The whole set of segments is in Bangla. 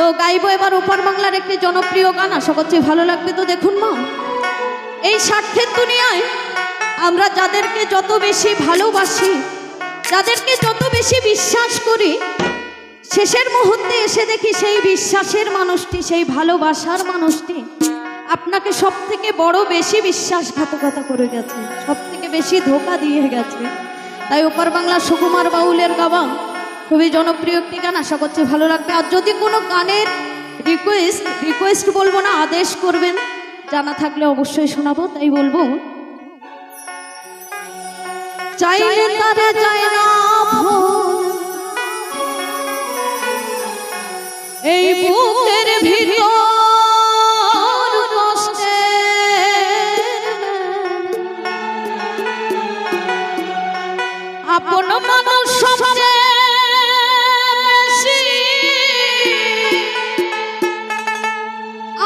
তো গাইবো এবার ওপার বাংলার একটি জনপ্রিয় গান, আশা করছি ভালো লাগবে। তো দেখুন মা, এই স্বার্থের দুনিয়ায় আমরা যাদেরকে যত বেশি ভালোবাসি, যাদেরকে যত বেশি বিশ্বাস করি, শেষের মুহূর্তে এসে দেখি সেই বিশ্বাসের মানুষটি, সেই ভালোবাসার মানুষটি আপনাকে সব থেকে বড় বেশি বিশ্বাসঘাতকতা করে গেছে, সব থেকে বেশি ধোঁকা দিয়ে গেছে। তাই ওপার বাংলা সুকুমার বাউলের গাওয়া খুবই জনপ্রিয় একটি গান, আশা করছি ভালো লাগবে। আর যদি কোনো গানের রিকোয়েস্ট বলবো না, আদেশ করবেন, জানা থাকলে অবশ্যই শোনাবো। তাই বলবো, চাইলে তারে যায় না এই বুকের ভিতর কষ্টে, আপন মানুষ সবচেয়ে বেশি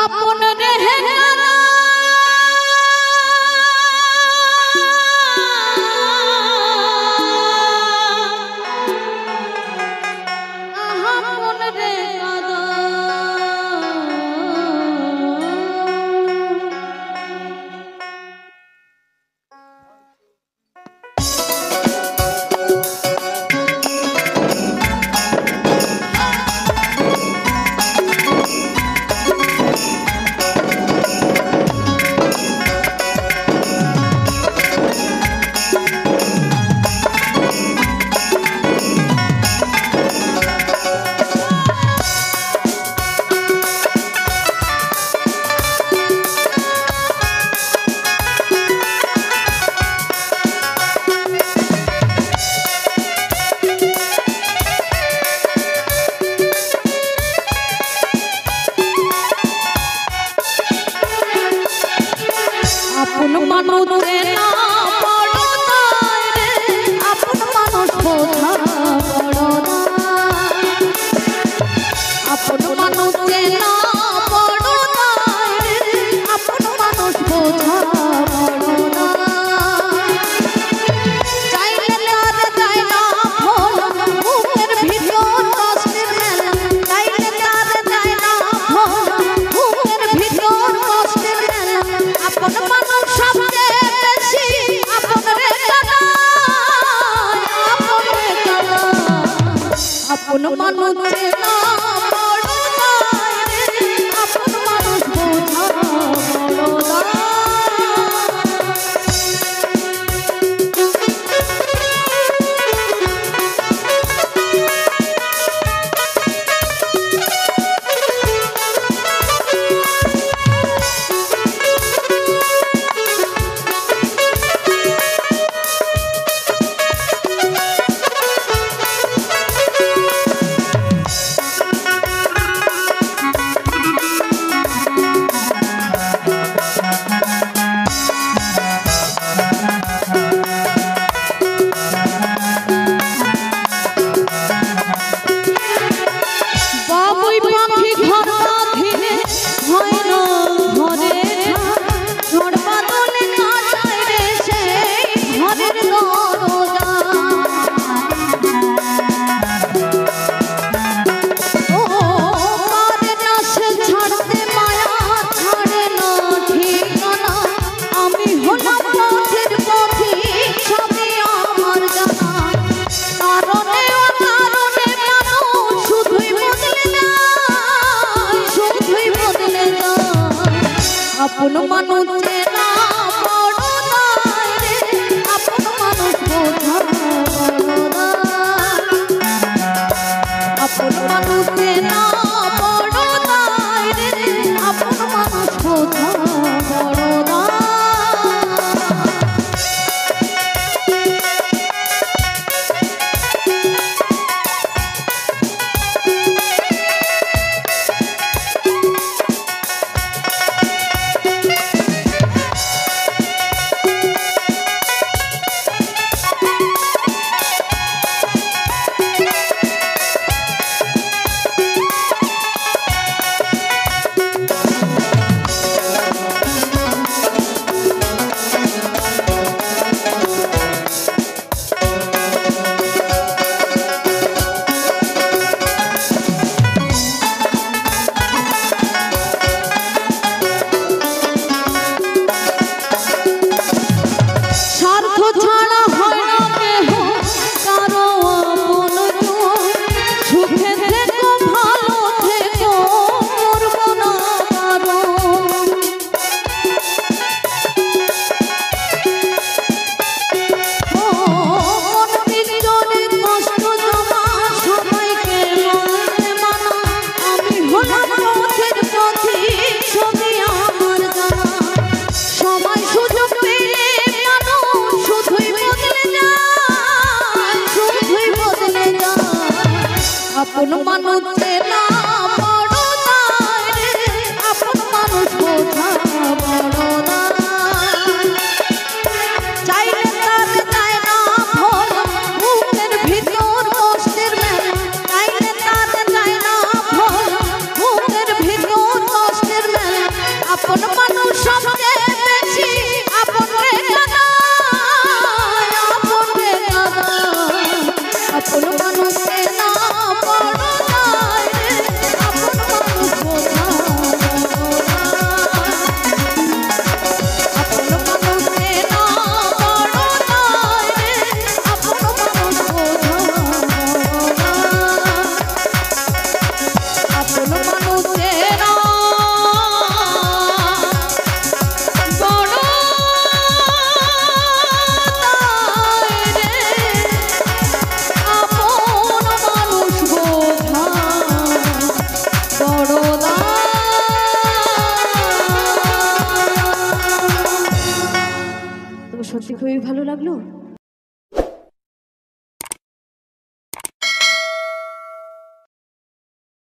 আপন রেহে না, আপন রে কাদা। আপন মানুষ না বড় রে, আপন মানুষ বোঝা বড় না, আপন মানুষ না বড় রে, আপন মানুষ বোঝা বড় না। চাইলে তারে যায় না বুকের ভিতর কষ্টের মেলা, চাইলে তারে যায় না বুকের ভিতর কষ্টের মেলা, আপন মানুষ সবচেয়ে বেশি আপন রে কাদা, আপন রে কাদা। আপন মানুষ না বড় রে, আপন মানুষ বোঝা বড় না। আপন মানুষ না বড় রে, আপন মানুষ বোঝা বড় না, আপন মানুষ না বড় রে, আপন মানুষ বোঝা বড় না। আপন মানুষ চেনা বড় দায় রে, আপন মানুষ বোঝা বড় দায়। চাইলে তার যায় না ভোলা, বুকের ভিতর কষ্টের মেলা। চাইলে তার যায় না ভোলা, বুকের ভিতর কষ্টের মেলা। আপন মানুষ সবচেয়ে বেশি আপন রে কাঁদায়, আপন রে কাঁদায়। আপন মানুষ চেনা বড় দায় রে, আপন মানুষ বোঝা বড় দায়। আপন মানুষ চেনা বড় দায় রে, আপন মানুষ বোঝা বড় দায়। আপন মানুষ চেনা বড় দায় রে, আপন মানুষ বোঝা বড় দায়। তবে সত্যি খুবই ভালো লাগলো।